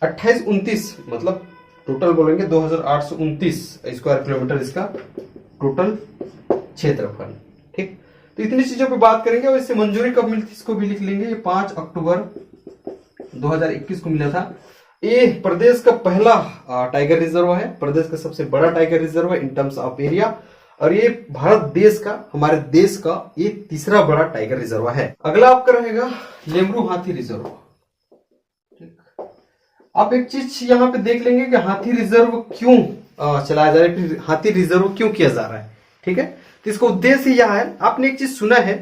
2829 मतलब टोटल बोलेंगे 2829 स्क्वायर किलोमीटर इसका टोटल क्षेत्रफल, ठीक। तो इतनी चीजों पे बात करेंगे, और इससे मंजूरी कब मिलती इसको भी लिख लेंगे। ये 5 अक्टूबर 2021 को मिला था। ये प्रदेश का पहला टाइगर रिजर्व है, प्रदेश का सबसे बड़ा टाइगर रिजर्व है इन टर्म्स ऑफ एरिया, और ये भारत देश का, हमारे देश का ये तीसरा बड़ा टाइगर रिजर्व है। अगला आपका रहेगा लेमरू हाथी रिजर्व। आप एक चीज यहाँ पे देख लेंगे कि हाथी रिजर्व क्यों चलाया जा रहा है, फिर हाथी रिजर्व क्यों किया जा रहा है, ठीक है। तो इसका उद्देश्य यह है, आपने एक चीज सुना है,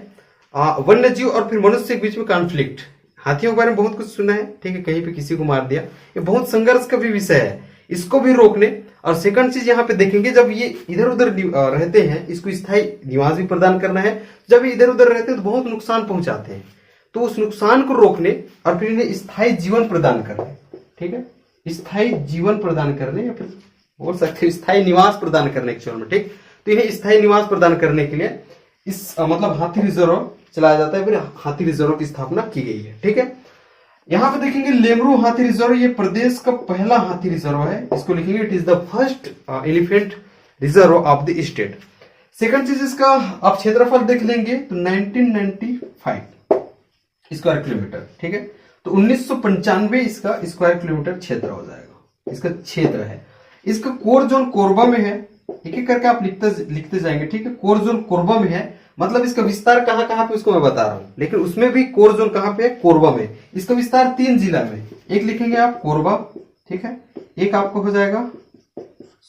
वन्य जीव और फिर मनुष्य के बीच में कॉन्फ्लिक्ट, हाथियों के बारे में बहुत कुछ सुना है, ठीक है, कहीं पे किसी को मार दिया, ये बहुत संघर्ष का भी विषय है, इसको भी रोकने। और सेकंड चीज यहाँ पे देखेंगे, जब ये इधर उधर रहते हैं, इसको स्थायी निवास भी प्रदान करना है। जब ये इधर उधर रहते हैं तो बहुत नुकसान पहुंचाते हैं, तो उस नुकसान को रोकने और फिर इन्हें स्थायी जीवन प्रदान करने, ठीक है, स्थायी जीवन प्रदान करने या फिर बोल सकते हैं स्थायी निवास प्रदान करने एक्चुअल में, ठीक। तो इन्हें स्थायी निवास प्रदान करने के लिए इस मतलब हाथी रिजर्व चलाया जाता है, फिर हाथी रिजर्व की स्थापना की गई है, ठीक है। यहां पे देखेंगे लेमरू हाथी रिजर्व, ये प्रदेश का पहला हाथी रिजर्व है, इसको लिखेंगे it is the first elephant reserve of the state. Second चीज इसका आप क्षेत्रफल देख लेंगे तो 1995 स्क्वायर किलोमीटर, ठीक है। तो 1995 इसका स्क्वायर किलोमीटर क्षेत्र हो जाएगा, इसका क्षेत्र है। इसका कोर जोन कोरबा में है, एक एक करके आप लिखते जाएंगे, ठीक है। कोर जोन कोरबा में है, मतलब इसका विस्तार कहां कहां पे उसको मैं बता रहा हूं, लेकिन उसमें भी कोर जोन कहां पे है, कोरबा में। इसका विस्तार 3 जिला में, एक लिखेंगे आप कोरबा, ठीक है, एक आपको हो जाएगा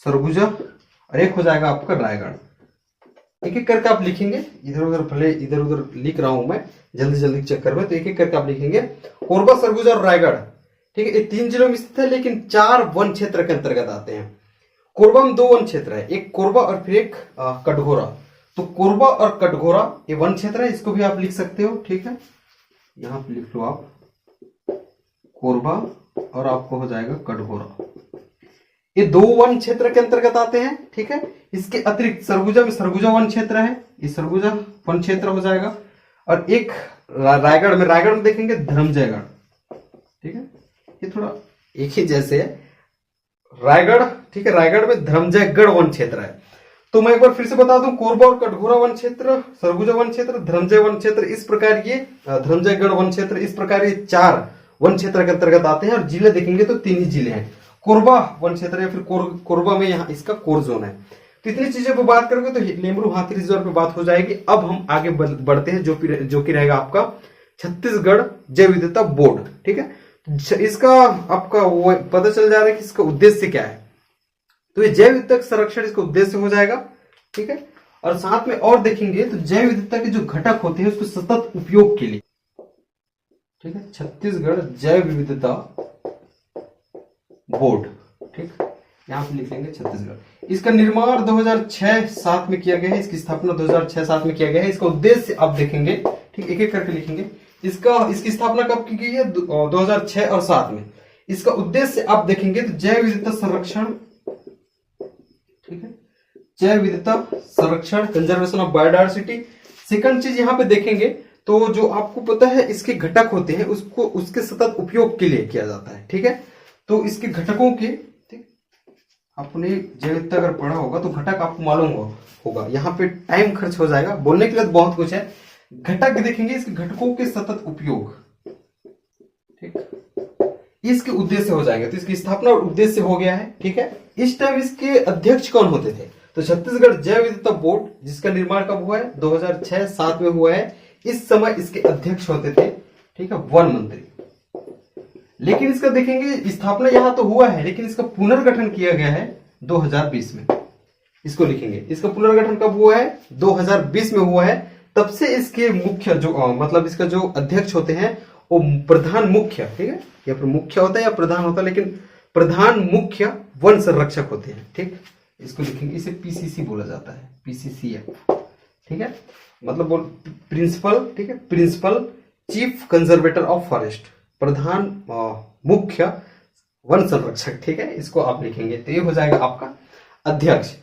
सरगुजा और एक हो जाएगा आपका रायगढ़। एक एक करके आप लिखेंगे, इधर उधर भले इधर उधर लिख रहा हूं मैं जल्दी जल्दी चक्कर में, तो एक एक करके आप लिखेंगे कोरबा, सरगुजा और रायगढ़, ठीक है। ये 3 जिलों में स्थित है, लेकिन 4 वन क्षेत्र के अंतर्गत आते हैं। कोरबा में 2 वन क्षेत्र है, एक कोरबा और फिर एक कटघोरा। तो कोरबा और कटघोरा ये वन क्षेत्र है, इसको भी आप लिख सकते हो, ठीक है। यहां पे लिख लो आप कोरबा और आपको हो जाएगा कटघोरा, ये 2 वन क्षेत्र के अंतर्गत आते हैं, ठीक है। इसके अतिरिक्त सरगुजा में सरगुजा वन क्षेत्र है, ये सरगुजा वन क्षेत्र हो जाएगा। और एक रायगढ़ में देखेंगे धर्मजयगढ़, ठीक है, ये थोड़ा एक ही जैसे है रायगढ़, ठीक है। रायगढ़ में धर्मजयगढ़ वन क्षेत्र है। तो मैं एक बार फिर से बता दूं, कोरबा और कटघोरा वन क्षेत्र, सरगुजा वन क्षेत्र, धर्मजय वन क्षेत्र, इस प्रकार ये धर्मजयगढ़ वन क्षेत्र, इस प्रकार ये 4 वन क्षेत्र के अंतर्गत आते हैं। और जिले देखेंगे तो 3 ही जिले हैं, कोरबा वन क्षेत्र या फिर कोरबा में यहाँ इसका कोर जोन है। तो इतनी चीजों पर बात करोगे तो लेमरू हाथी रिजर्व पे बात हो जाएगी। अब हम आगे बढ़ते हैं जो कि रहेगा आपका छत्तीसगढ़ जैव विविधता बोर्ड। ठीक है, इसका आपका वो पता चल जा रहा है कि इसका उद्देश्य क्या है। तो ये जैव विविधता संरक्षण इसका उद्देश्य हो जाएगा। ठीक है, और साथ में और देखेंगे तो जैव विविधता के जो घटक होते हैं उसको सतत उपयोग के लिए, ठीक है, छत्तीसगढ़ जैव विविधता बोर्ड। ठीक, यहां पे लिख लेंगे छत्तीसगढ़। इसका निर्माण 2006-7 में किया गया है, इसकी स्थापना 2006-7 में किया गया है। इसका उद्देश्य आप देखेंगे, ठीक, एक एक करके लिखेंगे। इसकी स्थापना कब की गई है? 2006 और 7 में। इसका उद्देश्य आप देखेंगे तो जैव विविधता संरक्षण, ठीक है, जैव विविधता संरक्षण, कंजर्वेशन ऑफ बायोडायवर्सिटी। सेकंड चीज यहां पे देखेंगे तो जो आपको पता है इसके घटक होते हैं उसको उसके सतत उपयोग के लिए किया जाता है। ठीक है, तो इसके घटकों के, ठीक, आपने जैव विविधता अगर पढ़ा होगा तो घटक आपको मालूम होगा। यहाँ पे टाइम खर्च हो जाएगा, बोलने के लिए तो बहुत कुछ है। घटक देखेंगे, इसके घटकों के सतत उपयोग, ठीक, इसके उद्देश्य हो जाएंगे। तो इसकी स्थापना और उद्देश्य हो गया है। ठीक है, इस टाइम इसके अध्यक्ष कौन होते थे? तो छत्तीसगढ़ जैव विविधता बोर्ड, जिसका निर्माण कब हुआ है? 2006-7 में हुआ है। इस समय इसके अध्यक्ष होते थे, ठीक है, वन मंत्री। लेकिन इसका देखेंगे स्थापना यहां तो हुआ है, लेकिन इसका पुनर्गठन किया गया है 2020 में। इसको लिखेंगे, इसका पुनर्गठन कब हुआ है? 2020 में हुआ है। तब से इसके मुख्य जो मतलब इसका जो अध्यक्ष होते हैं वो प्रधान मुख्य, ठीक है, या फिर मुख्य होता है या प्रधान होता है, लेकिन प्रधान मुख्य वन संरक्षक होते हैं। ठीक, इसको लिखेंगे, इसे पीसीसी बोला जाता है, पीसीसीएफ। ठीक है, मतलब बोल प्रिंसिपल, ठीक है, principal chief conservator of forest, प्रधान मुख्य वन संरक्षक। ठीक है, इसको आप लिखेंगे तो ये हो जाएगा आपका अध्यक्ष।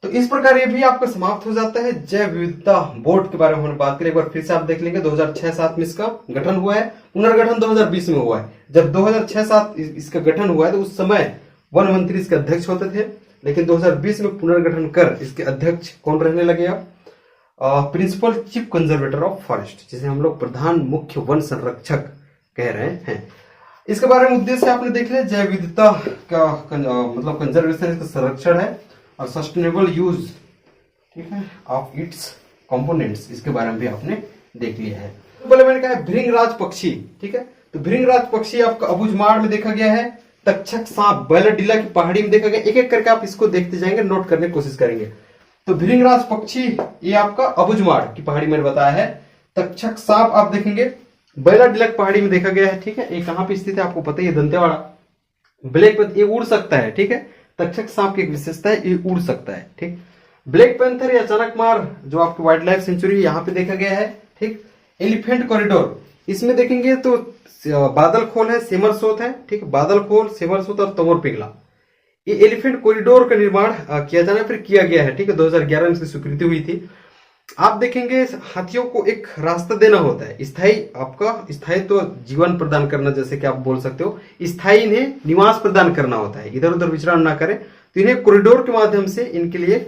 तो इस प्रकार ये भी आपका समाप्त हो जाता है जैव विविधता बोर्ड के बारे में हमने बात करी। एक बार फिर से आप देख लेंगे 2006-7 में इसका गठन हुआ है, पुनर्गठन 2020 में हुआ है। जब 2006-7 इसका गठन हुआ है तो उस समय वन मंत्री इसके अध्यक्ष होते थे, लेकिन 2020 में पुनर्गठन कर इसके अध्यक्ष कौन रहने लगे? आप principal chief conservator of forest, जिसे हम लोग प्रधान मुख्य वन संरक्षक कह रहे हैं। इसके बारे में उद्देश्य आपने देख लिया, जैव विविधता का मतलब कंजर्वेशन, इसका संरक्षण है, और सस्टेनेबल यूज, ठीक है, ऑफ इट्स कंपोनेंट्स, इसके बारे में भी आपने देख लिया है। तो पहले मैंने कहा है भृंगराज पक्षी। ठीक है, तो भृंगराज पक्षी आपका अबुझमाड़ में देखा गया है, तक्षक सांप बैलाडीला की पहाड़ी में देखा गया। एक एक करके आप इसको देखते जाएंगे, नोट करने की कोशिश करेंगे। तो भृंगराज पक्षी ये आपका अबुझमाड़ की पहाड़ी मैंने बताया है। तक्षक सांप आप देखेंगे बैलाडीला की पहाड़ी में देखा गया है। ठीक है, ये कहां पे स्थित है आपको पता ही है, दंतेवाड़ा। ब्लैक पैंथर ये उड़ सकता है। ठीक है, तक्षक सांप की एक विशेषता है, ये उड़ सकता है। ठीक, ब्लैक पैंथर या चाणकमार जो आपकी वाइल्ड लाइफ सेंचुरी यहाँ पे देखा गया है। ठीक, एलिफेंट कॉरिडोर, इसमें देखेंगे तो बादल खोल है, सेमरसोत है। ठीक, बादल खोल, सेमरसोत और तमोर पिघला, ये एलिफेंट कॉरिडोर का निर्माण किया जाना फिर किया गया है। ठीक है, 2011 में इसकी स्वीकृति हुई थी। आप देखेंगे हाथियों को एक रास्ता देना होता है, स्थायी तो जीवन प्रदान करना, जैसे कि आप बोल सकते हो, स्थायी इन्हें निवास प्रदान करना होता है, इधर उधर विचरण ना करें। तो इन्हें कॉरिडोर के माध्यम से इनके लिए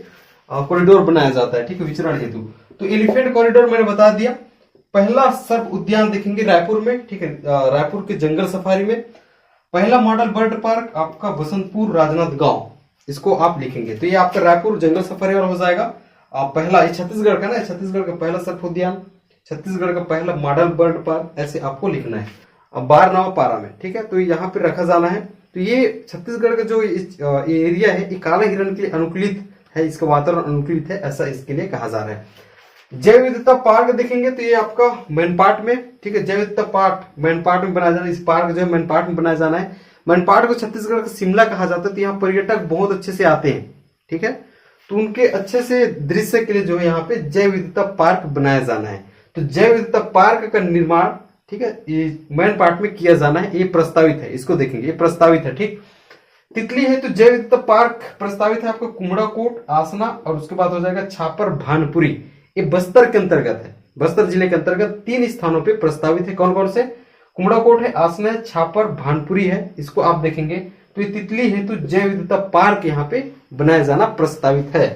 कॉरिडोर बनाया जाता है। ठीक है, विचरण हेतु। तो एलिफेंट कॉरिडोर मैंने बता दिया। पहला सर्प उद्यान देखेंगे रायपुर में। ठीक है, रायपुर के जंगल सफारी में। पहला मॉडल बर्ड पार्क आपका बसंतपुर राजनांदगांव, इसको आप लिखेंगे। तो ये आपका रायपुर जंगल सफारी वाला हो जाएगा। पहला ये छत्तीसगढ़ का ना, छत्तीसगढ़ का पहला सर्प उद्यान, छत्तीसगढ़ का पहला मॉडल बर्ड पार्क, ऐसे आपको लिखना है। अब बारनावा पारा में, ठीक है, तो यहाँ पे रखा जाना है। तो ये छत्तीसगढ़ का जो एरिया है ये काला हिरण के लिए अनुकूलित है, इसका वातावरण अनुकूलित है, ऐसा इसके लिए कहा जा रहा है। जैव विविधता पार्क देखेंगे तो ये आपका मैनपाट में। ठीक है, जैव विविधता पार्क मैनपाट में बनाया जाना है। इस पार्क जो है मैनपाट में बनाया जाना है। मैनपाट को छत्तीसगढ़ का शिमला कहा जाता है। तो यहाँ पर्यटक बहुत अच्छे से आते हैं। ठीक है, तो उनके अच्छे से दृश्य के लिए जो है यहाँ पे जैव विविधता पार्क बनाया जाना है। तो जैव विविधता पार्क का निर्माण, ठीक है, ये मैनपाट में किया जाना है, ये प्रस्तावित है। इसको देखेंगे, ये प्रस्तावित है। ठीक, तितली है तो जैव विविधता पार्क प्रस्तावित है आपका कुमड़ाकोट, आसना, और उसके बाद हो जाएगा छापर भानपुरी। ये बस्तर के अंतर्गत है, बस्तर जिले के अंतर्गत 3 स्थानों पे प्रस्तावित है। कौन कौन से? कुमड़ाकोट है, आसना है, छापर भानपुरी है, इसको आप देखेंगे। तो ये तितली हेतु जैव विविधता पार्क यहाँ पे बनाया जाना प्रस्तावित है।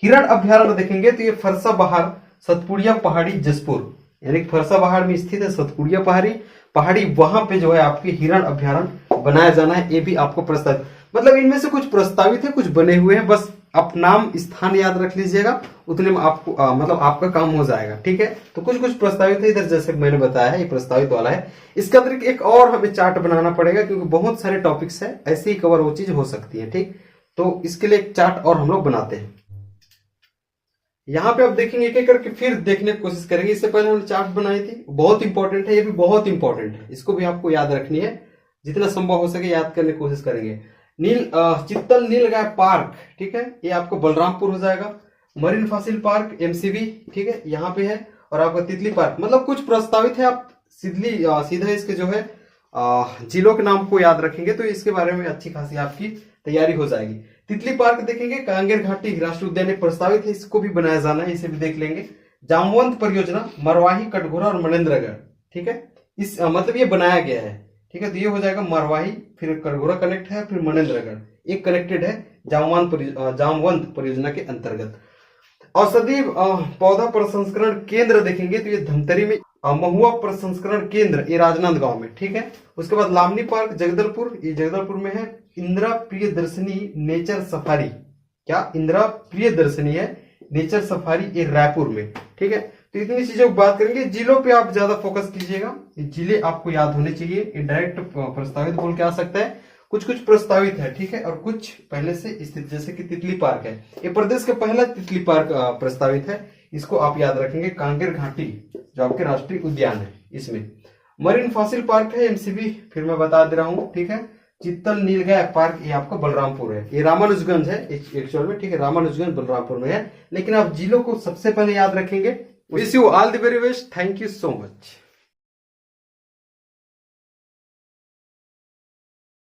हिरण अभ्यारण्य देखेंगे तो ये फरसा बहार सतपुड़िया पहाड़ी जसपुर, यानी फरसा बहार में स्थित है सतपुड़िया पहाड़ी, वहां पे जो है आपके हिरण अभ्यारण्य बनाया जाना है। ये भी आपको प्रस्तावित, मतलब इनमें से कुछ प्रस्तावित है, कुछ बने हुए हैं, बस आप नाम स्थान याद रख लीजिएगा, उतने में आपको मतलब आपका काम हो जाएगा। ठीक है, तो कुछ कुछ प्रस्तावित है इधर, जैसे मैंने बताया है ये प्रस्तावित वाला है। इसके अंदर एक और हमें चार्ट बनाना पड़ेगा, क्योंकि बहुत सारे टॉपिक्स है, ऐसे ही कवर वो चीज हो सकती है। ठीक, तो इसके लिए एक चार्ट और हम लोग बनाते हैं। यहाँ पे आप देखेंगे एक एक करके फिर देखने की कोशिश करेंगे। इससे पहले हमने चार्ट बनाई थी, बहुत इंपॉर्टेंट है, ये भी बहुत इंपॉर्टेंट है, इसको भी आपको याद रखनी है, जितना संभव हो सके याद करने की कोशिश करेंगे। चित्तल नीलगाय पार्क, ठीक है, ये आपको बलरामपुर हो जाएगा। मरीन फॉसिल पार्क एमसीबी, ठीक है, यहाँ पे है। और आपका तितली पार्क, मतलब कुछ प्रस्तावित है, आप सीधा इसके जो है जिलों के नाम को याद रखेंगे तो इसके बारे में अच्छी खासी आपकी तैयारी हो जाएगी। तितली पार्क देखेंगे, कांगेर घाटी राष्ट्रीय उद्यान प्रस्तावित है, इसको भी बनाया जाना है, इसे भी देख लेंगे। जामवंत परियोजना मरवाही, कटघोरा और मनेन्द्रगढ़, ठीक है, इस मतलब ये बनाया गया है। ठीक है, तो ये हो जाएगा मरवाही, फिर कटघोरा कनेक्ट है, फिर मनेन्द्रगढ़ एक कनेक्टेड है जामवंत परियोजना के अंतर्गत। औषधि पौधा प्रसंस्करण केंद्र देखेंगे तो ये धमतरी में, महुआ प्रसंस्करण केंद्र ये राजनांदगांव में, ठीक है। उसके बाद लामनी पार्क जगदलपुर, ये जगदलपुर में है। इंदिरा प्रियदर्शनी नेचर सफारी, क्या इंदिरा प्रियदर्शनी है नेचर सफारी, ये रायपुर में, ठीक है। तो इतनी चीजों की बात करेंगे। जिलों पे आप ज्यादा फोकस कीजिएगा, जिले आपको याद होने चाहिए। ये डायरेक्ट प्रस्तावित बोल के आ सकता है, कुछ कुछ प्रस्तावित है, ठीक है, और कुछ पहले से स्थित, जैसे कि तितली पार्क है, ये प्रदेश का पहला तितली पार्क प्रस्तावित है, इसको आप याद रखेंगे। कांगेर घाटी जो आपके राष्ट्रीय उद्यान है, इसमें मरीन फॉसिल पार्क है एमसीबी, फिर मैं बता दे रहा हूं, ठीक है। चित्तल नीलगाय पार्क ये आपका बलरामपुर है, ये रामानुजगंज है एक्चुअल में, ठीक है, रामानुजगंज बलरामपुर में है, लेकिन आप जिलों को सबसे पहले याद रखेंगे। Wish you all the very best, thank you so much.